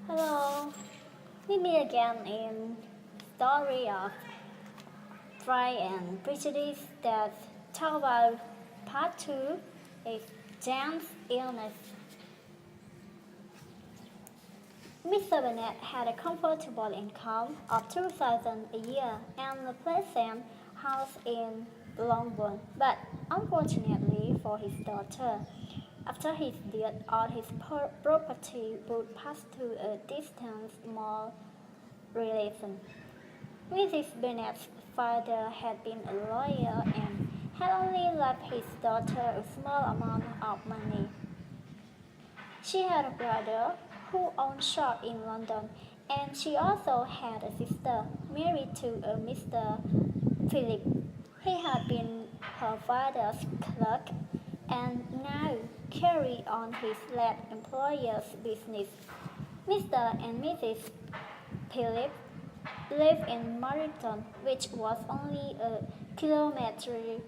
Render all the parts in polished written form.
Hello, meet me again in story of Pride and Prejudice that talk about part 2 is Jane's illness. Mr. Bennet had a comfortable income of 2,000 a year and a pleasant house in Longbourn, but unfortunately for his daughter, after his death, all his property would pass to a distant small relation. Mrs. Bennet's father had been a lawyer and had only left his daughter a small amount of money. She had a brother who owned shop in London, and she also had a sister married to a Mr. Philip. He had been her father's clerk and now carried on his late employer's business. Mr. and Mrs. Philip lived in Marylebone, which was only a kilometre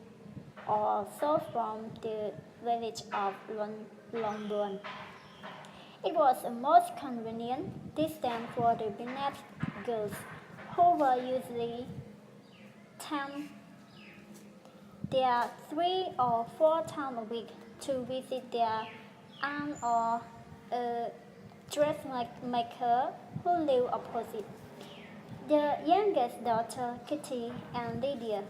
or so from the village of Longbourn. It was a most convenient distance for the Bennet girls, who were usually 10 there 3 or 4 times a week to visit their aunt or a dressmaker who lived opposite. The youngest daughter, Kitty and Lydia,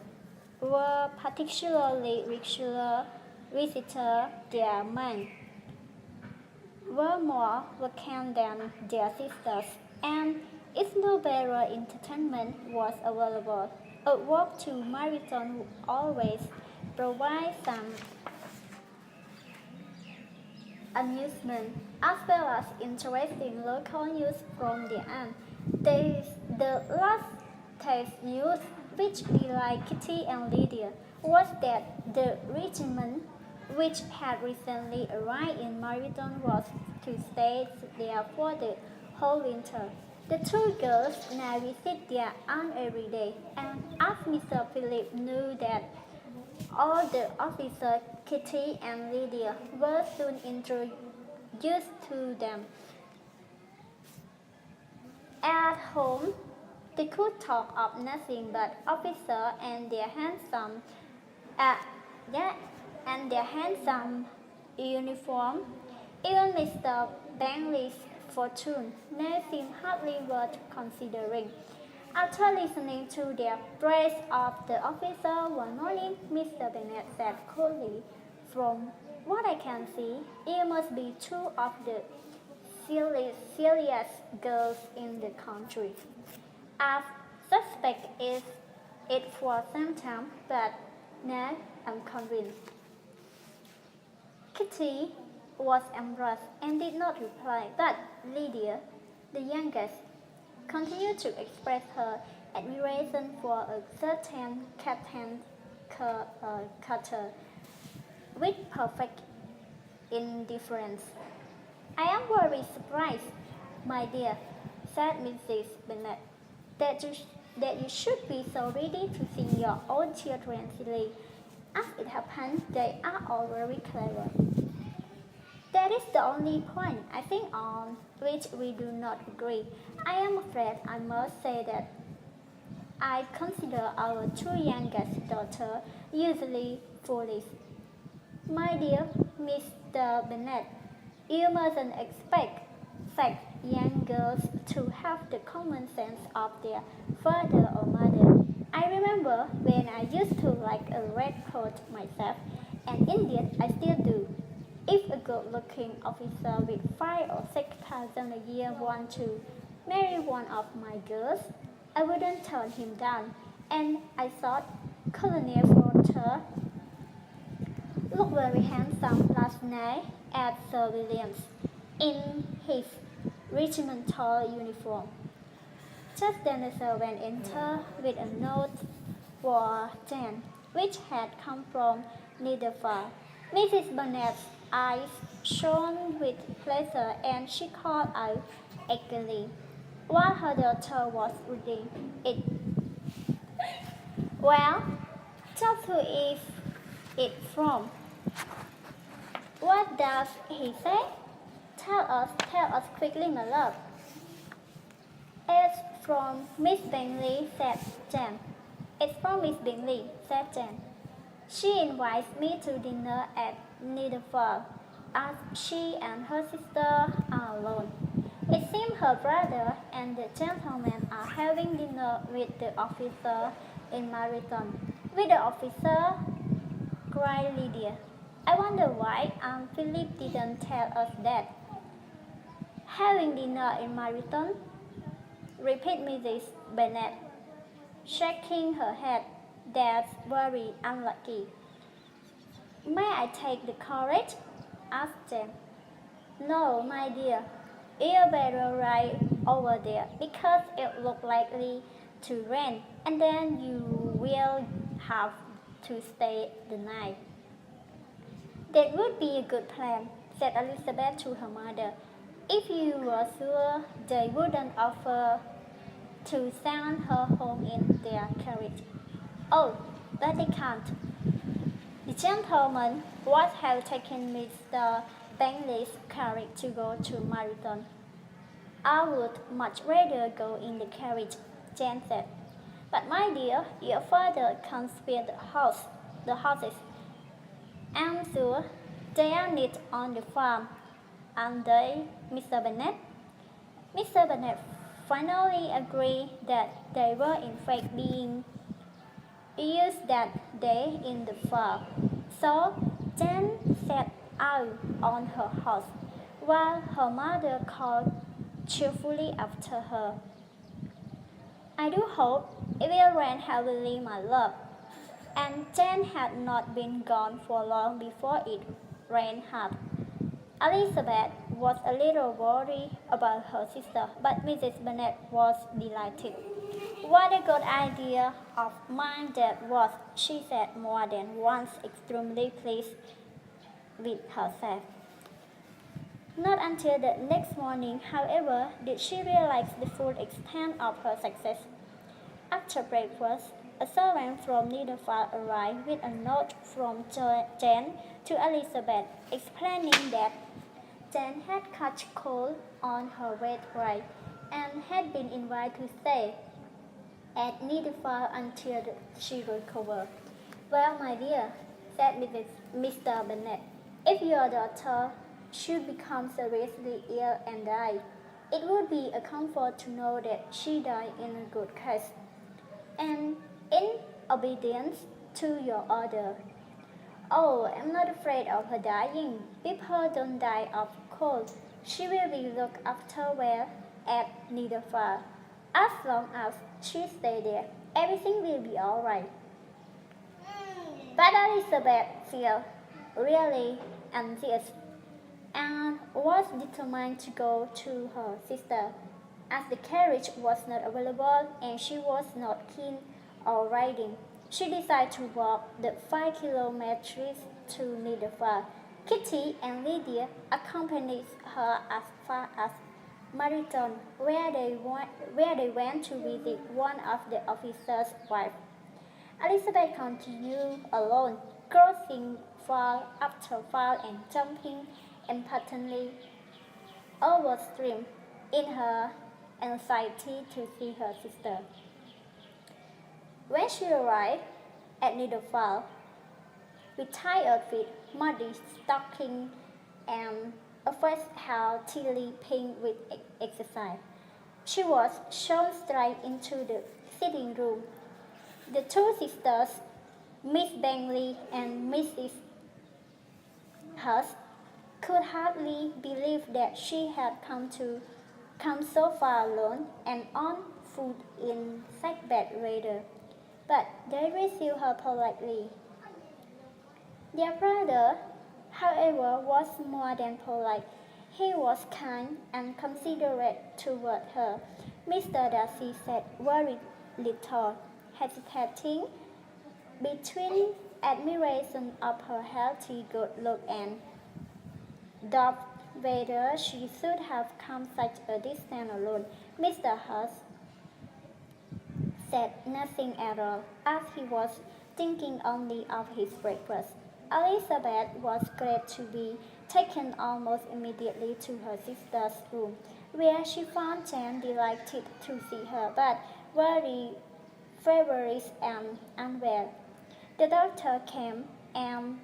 were particularly regular visitors. Their men were more vacant than their sisters, and if no better entertainment was available, a walk to Marathon would always provide some amusement as well as interesting local news from the end. The latest news, which delighted Kitty and Lydia, was that the regiment, which had recently arrived in Marathon, was to stay there for the whole winter. The two girls now visit their aunt every day, and as Mr. Philip knew that all the officers, Kitty and Lydia, were soon introduced to them. At home, they could talk of nothing but officers and their uh, yeah, uniform. Even Mr. Bangley's fortune now seemed hardly worth considering. After listening to their praise of the officer one morning, Mr. Bennet said coolly, "From what I can see, you must be two of the silliest girls in the country. I've suspected it for some time, but now I'm convinced." Kitty was embarrassed and did not reply, but Lydia, the youngest, continued to express her admiration for a certain Captain Carter with perfect indifference. "I am very surprised, my dear," said Mrs. Bennet, that you should be so ready to sing your own children silly. As it happens, they are all very clever. That is the only point, I think, on which we do not agree. I am afraid I must say that I consider our two youngest daughters usually foolish. My dear Mr. Bennet, you mustn't expect such young girls to have the common sense of their father or mother. I remember when I used to like a red coat myself, and indeed I still do. If a good-looking officer with 5 or 6 thousand a year wanted to marry one of my girls, I wouldn't turn him down. And I thought Colonel Fronter looked very handsome last night at Sir William's in his regimental uniform." Just then the servant entered with a note for Jane, which had come from Netherfield. Mrs. Bennet's eyes shone with pleasure, and she called out eagerly, while her daughter was reading it, "Well, just who is it from? What does he say? Tell us quickly, my love." It's from Miss Bingley, said Jan. It's from Miss Bingley, said Jan. She invites me to dinner at Niederfall, as she and her sister are alone. It seems her brother and the gentleman are having dinner with the officer in Marathon. With the officer, cried Lydia. I wonder why Aunt Philip didn't tell us that. Having dinner in Marathon? Repeat Mrs. Bennet, shaking her head. That's very unlucky. May I take the carriage? Asked Jane. No, my dear. You better ride over there because it looks likely to rain and then you will have to stay the night. That would be a good plan, said Elizabeth to her mother. If you were sure they wouldn't offer to send her home in their carriage. Oh, but they can't. The gentleman would have taken Mr. Bingley's carriage to go to Marathon. I would much rather go in the carriage, Jane said. But my dear, your father can't spare the horses. I'm sure they are neat on the farm, aren't they, Mr. Bennet? Mr. Bennet finally agreed that they were in fact being used that day in the farm. So Jane set out on her horse, while her mother called cheerfully after her. I do hope it will rain heavily, my love. And Jane had not been gone for long before it rained hard. Elizabeth was a little worried about her sister, but Mrs. Bennet was delighted. What a good idea of mine that was, she said more than once, extremely pleased with herself. Not until the next morning, however, did she realize the full extent of her success. After breakfast, a servant from Niederfall arrived with a note from Jane to Elizabeth, explaining that Jane had caught cold on her way ride and had been invited to stay at Niederfall until she recovered. Well, my dear, said Mr. Bennet, if your daughter should become seriously ill and die, it would be a comfort to know that she died in a good case, and in obedience to your order. Oh, I'm not afraid of her dying. If her don't die of cold, she will be looked after well at Niederfall. As long as she stays there, everything will be all right. But Elizabeth felt really anxious and was determined to go to her sister, as the carriage was not available and she was not keen on riding. She decided to walk the 5 kilometers to Niederfall. Kitty and Lydia accompanied her as far as Marathon, where they went to visit one of the officer's wives. Elizabeth continued alone, crossing fall after fall and jumping impotently over stream in her anxiety to see her sister. When she arrived at Niederfall, with tired feet, muddy stockings, and a face healthily pink with exercise, she was shown straight into the sitting room. The two sisters, Miss Bingley and Mrs. Hurst, could hardly believe that she had come so far alone and on foot in such bad weather, but they received her politely. Their brother, however, was more than polite. He was kind and considerate toward her. Mr. Darcy said very little, hesitating between admiration of her healthy good look and doubt whether she should have come such a distance alone. Mr. Hurst said nothing at all, as he was thinking only of his breakfast. Elizabeth was glad to be taken almost immediately to her sister's room, where she found Jane delighted to see her, but very feverish and unwell. The doctor came and,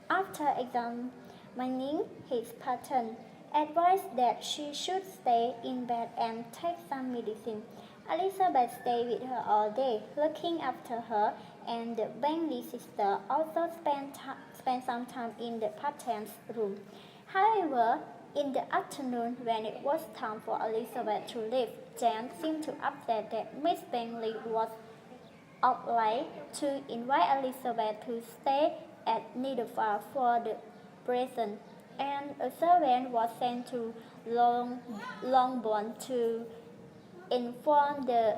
after examining his pattern, advised that she should stay in bed and take some medicine. Elizabeth stayed with her all day, looking after her, and the Bingley sister also spent some time in the Patton's room. However, in the afternoon, when it was time for Elizabeth to leave, Jane seemed to upset that Miss Bingley was obliged to invite Elizabeth to stay at Netherfield for the present, and a servant was sent to Longbourn to inform the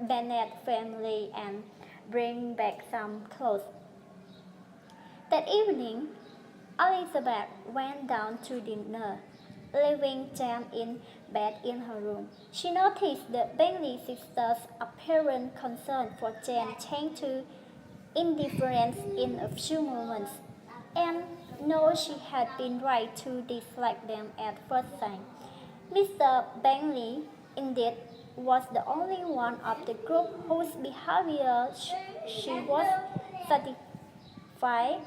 Bennet family and bring back some clothes. That evening, Elizabeth went down to dinner, leaving Jane in bed in her room. She noticed the Bingley sisters' apparent concern for Jane change to indifference in a few moments, and know she had been right to dislike them at first sight. Mr. Bingley, indeed, was the only one of the group whose behavior she was satisfied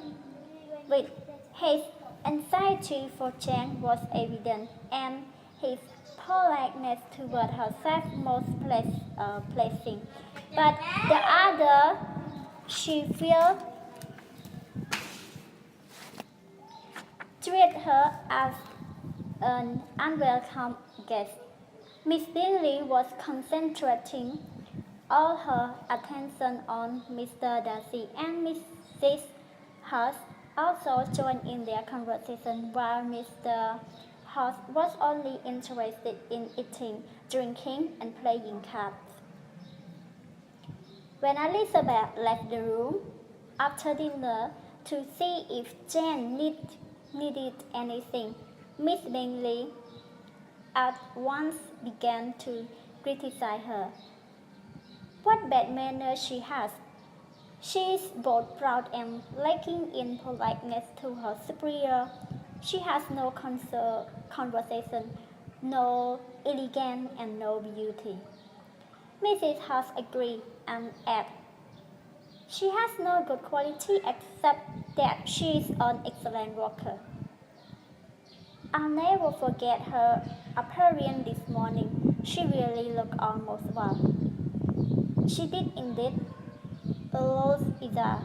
with. His anxiety for Jane was evident, and his politeness toward herself most pleasing. But the other, she felt, treated her as an unwelcome guest. Miss Bingley was concentrating all her attention on Mr. Darcy, and Mrs. Hurst also joined in their conversation, while Mr. Hurst was only interested in eating, drinking, and playing cards. When Elizabeth left the room after dinner to see if Jane needed anything, Miss Bingley at once began to criticize her. What bad manners she has! She is both proud and lacking in politeness to her superior. She has no conversation, no elegance, and no beauty. Mrs. Hurst agreed and added, she has no good quality except that she is an excellent walker. I'll never forget her appearance this morning. She really looked almost well. She did indeed. Louisa,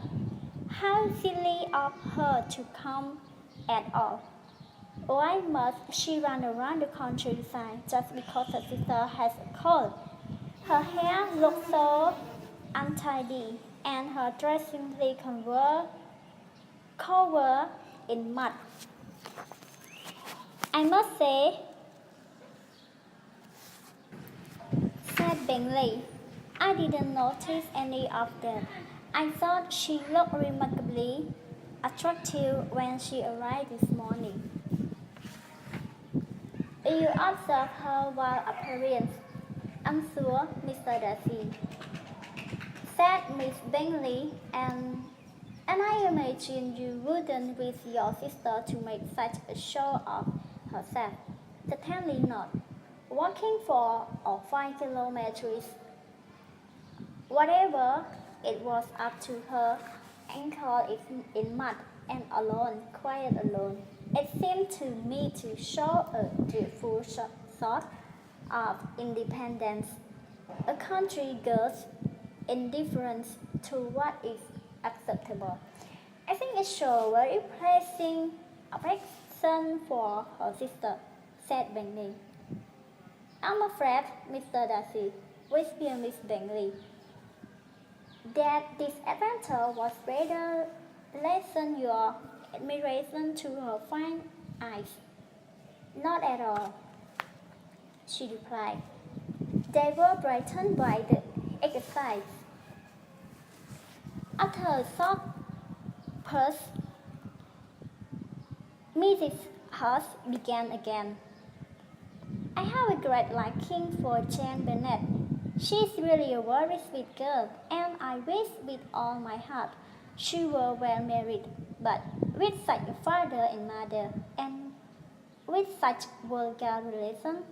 how silly of her to come at all. Why must she run around the countryside just because her sister has a cold? Her hair looked so untidy, and her dress simply covered in mud. I must say, said Bingley, I didn't notice any of that. I thought she looked remarkably attractive when she arrived this morning. You observed her while appearance, I'm sure, Mr. Darcy, said Miss Bingley, and I imagine you wouldn't with your sister to make such a show of herself. Certainly not. Walking 4 or 5 kilometers, whatever it was, up to her ankle in mud, and alone, quite alone. It seemed to me to show a dreadful sort of independence, a country girl's indifference to what is acceptable. I think it shows very pleasing affection for her sister, said Bingley. I'm afraid, Mr. Darcy, whispered Miss Bingley, that this adventure was rather lessen your admiration to her fine eyes. Not at all, she replied. They were brightened by the exercise. After a short pause, Mrs. Hurst began again. I have a great liking for Jane Bennet. She is really a very sweet girl, and I wish with all my heart she were well married, but with such a father and mother, and With such vulgar relation,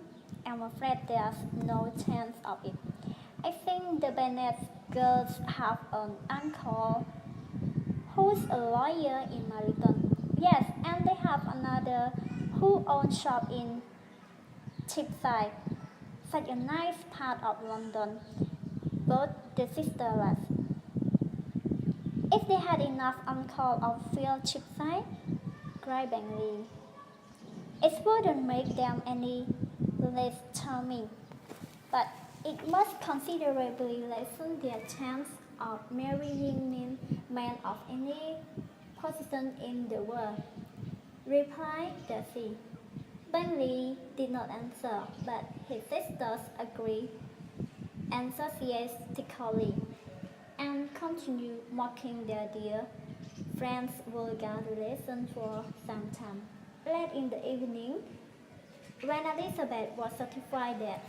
I'm afraid there's no chance of it. I think the Bennett girls have an uncle who's a lawyer in Mariton. Yes, and they have another who owns shop in Cheapside, such a nice part of London. Both the sisters. If they had enough uncle of Phil Cheapside, cried Bentley, it wouldn't make them any less charming, but it must considerably lessen their chance of marrying men of any position in the world, replied Darcy. Bentley did not answer, but his sisters agreed enthusiastically and continued mocking their dear friend's vulgar relation for some time. Late in the evening, when Elizabeth was satisfied that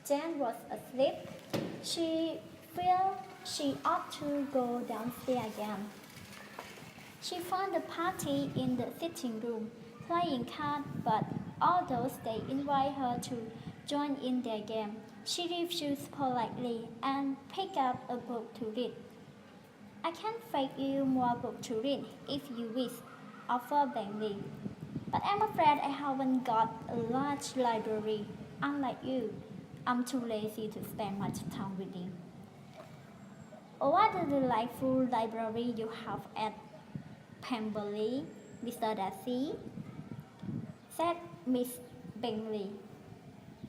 Jane was asleep, she felt she ought to go downstairs again. She found the party in the sitting room, playing cards, but although they invited her to join in their game, she refused politely and picked up a book to read. I can fetch you more books to read if you wish, offered Bentley. But I'm afraid I haven't got a large library. Unlike you, I'm too lazy to spend much time reading. What a delightful library you have at Pemberley, Mr. Darcy, said Miss Bingley.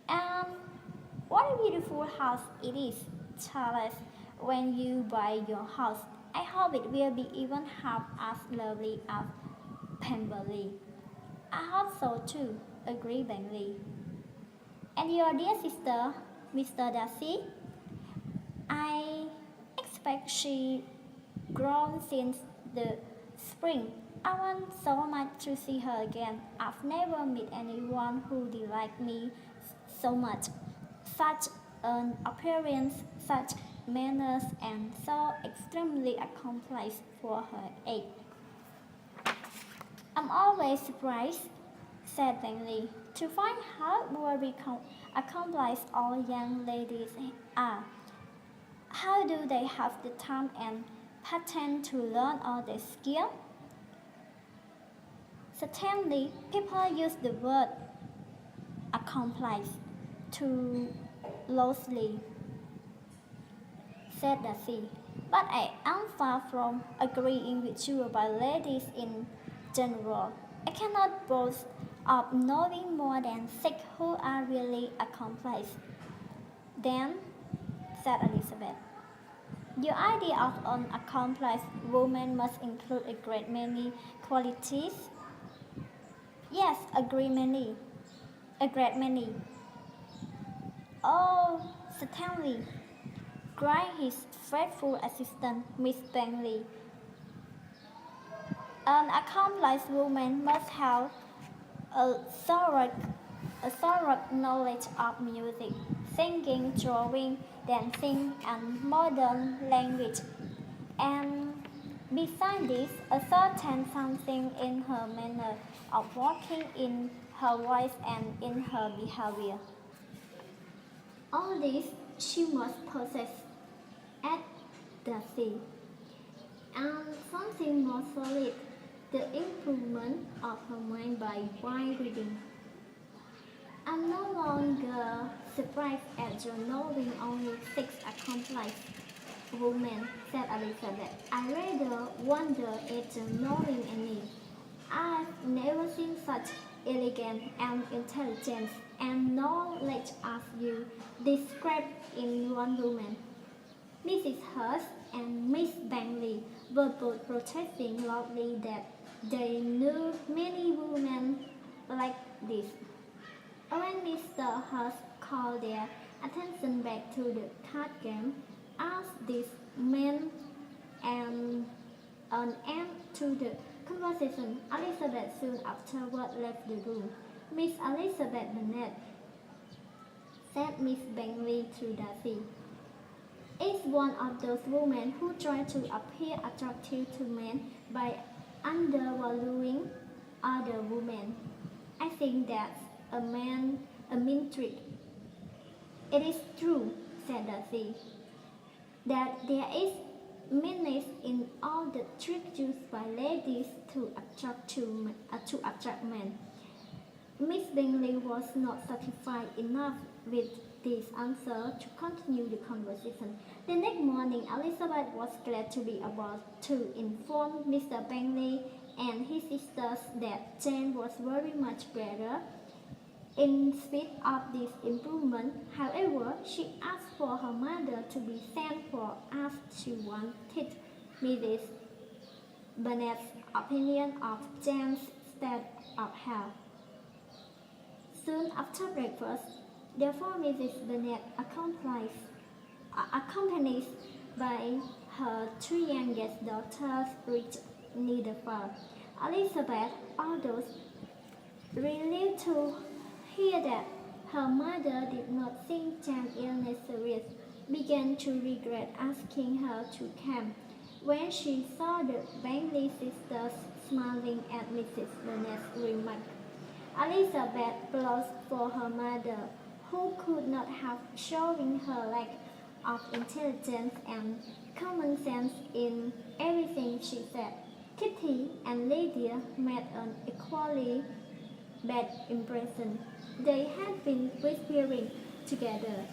And what a beautiful house it is, Charles, when you buy your house. I hope it will be even half as lovely as Pemberley. I hope so too, agreed Bingley. And your dear sister, Mr. Darcy? I expect she grown since the spring. I want so much to see her again. I've never met anyone who liked me so much. Such an appearance, such manners, and so extremely accomplished for her age. I'm always surprised, said Bingley, to find how very accomplished all young ladies are. How do they have the time and pattern to learn all this skill? Certainly, people use the word accomplished too loosely, said Darcy. But I am far from agreeing with you about ladies in general. I cannot boast of knowing more than 6 who are really accomplished. Then, said Elizabeth, your idea of an accomplished woman must include a great many qualities. Yes, a great many. A great many. Oh, certainly, cried his faithful assistant, Miss Bingley. An accomplished woman must have a thorough knowledge of music, singing, drawing, dancing, and modern language, and besides this, a certain something in her manner of walking, in her voice, and in her behavior. All this she must possess at Darcy, and something more solid, the improvement of her mind by wide reading. I'm no longer surprised at your knowing only 6 accomplished women, said Elizabeth. I rather wonder at your knowing any. I've never seen such elegance and intelligence and knowledge as you describe in one woman. Mrs. Hurst and Miss Bingley were both protesting loudly that they knew many women like this. When Mr. Hurst called their attention back to the card game, asked these men and an end to the conversation, Elizabeth soon afterward left the room. Miss Elizabeth Bennet, said Miss Bingley to Darcy, is one of those women who try to appear attractive to men by undervaluing other women. I think that's a mean trick. It is true, said Darcy, that there is meanness in all the tricks used by ladies to attract men. Miss Bingley was not satisfied enough with this answer to continue the conversation. The next morning, Elizabeth was glad to be able to inform Mr. Bingley and his sisters that Jane was very much better. In spite of this improvement, however, she asked for her mother to be sent for as she wanted Mrs. Bennet's opinion of Jane's state of health. Soon after breakfast, therefore Mrs. Bennet, accompanied by her three youngest daughters, reached Netherfield. Elizabeth, although relieved to hear that her mother did not think Jane's illness serious, began to regret asking her to come. When she saw the Bingley sisters smiling at Mrs. Bennet's remark, Elizabeth blushed for her mother, who could not help showing her lack of intelligence and common sense in everything she said. Kitty and Lydia made an equally bad impression. They had been whispering together.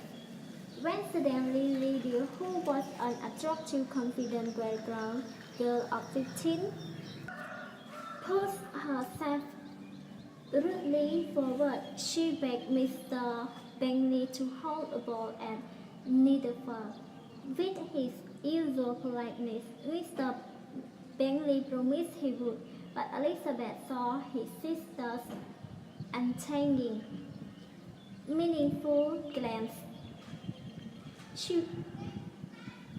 When suddenly Lydia, who was an attractive, confident girl of 15, pushed herself rudely forward, she begged Mr. Bingley to hold a ball at Netherfield. With his usual politeness, Mr. Bingley promised he would, but Elizabeth saw his sister's unchanging, meaningful glance. She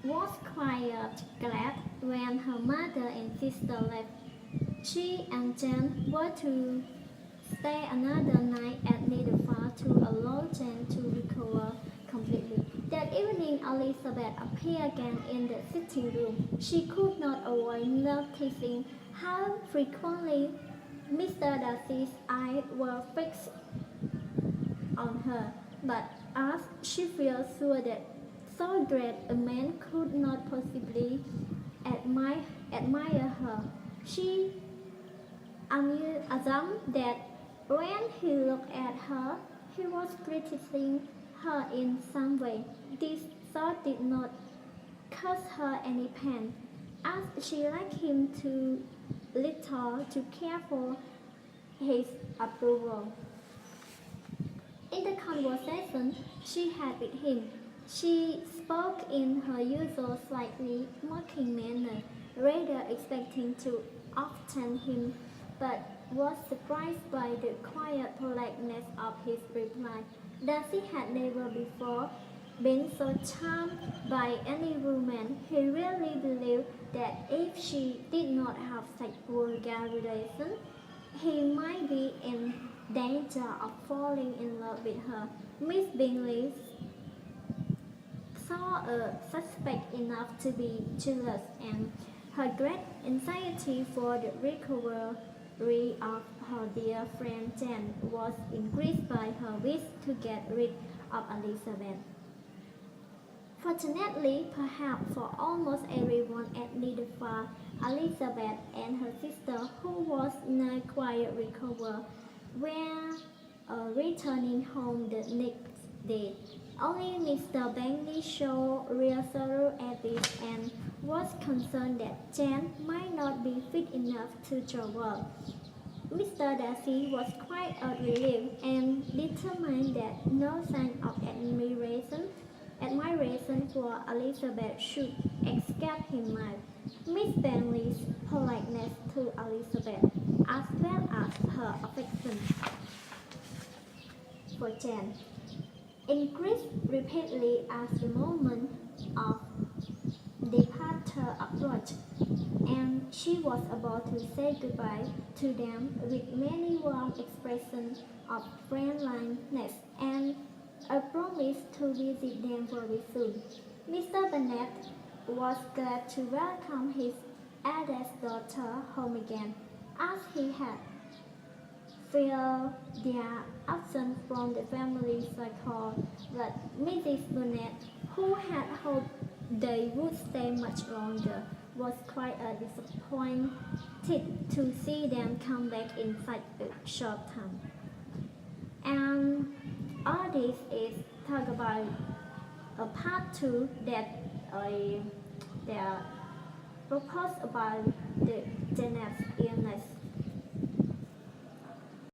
was quite glad when her mother and sister left. She and Jane were to stay another night at Netherfield to allow Jane to recover completely. That evening, Elizabeth appeared again in the sitting room. She could not avoid noticing how frequently Mr. Darcy's eyes were fixed on her, but as she felt sure that so great a man could not possibly admire her, she assumed that when he looked at her, he was criticizing her in some way. This thought did not cause her any pain, as she liked him too little to care for his approval. In the conversation she had with him, she spoke in her usual slightly mocking manner, rather expecting to offend him, but was surprised by the quiet politeness of his reply. Darcy had never before been so charmed by any woman. He really believed that if she did not have such vulgarization, he might be in danger of falling in love with her. Miss Bingley saw a suspect enough to be jealous, and her great anxiety for the recovery of her dear friend Jane was increased by her wish to get rid of Elizabeth. Fortunately, perhaps for almost everyone at Netherfield, Elizabeth and her sister, who was now quite recovered, were returning home the next day. Only Mr. Bingley showed real sorrow at this and was concerned that Jane might not be fit enough to travel. Mr. Darcy was quite relieved and determined that no sign of admiration for Elizabeth should escape him. Miss Bingley's politeness to Elizabeth, as well as her affection for Jane, increased rapidly as the moment of departure approached, and she was about to say goodbye to them with many warm expressions of friendliness and a promise to visit them very soon. Mr. Bennet was glad to welcome his eldest daughter home again, as he had feel their absence from the family circle, but Mrs. Bennet, who had hoped they would stay much longer, was quite disappointed to see them come back in such a short time. And all this is talk about a part two that they propose about the Janet's illness.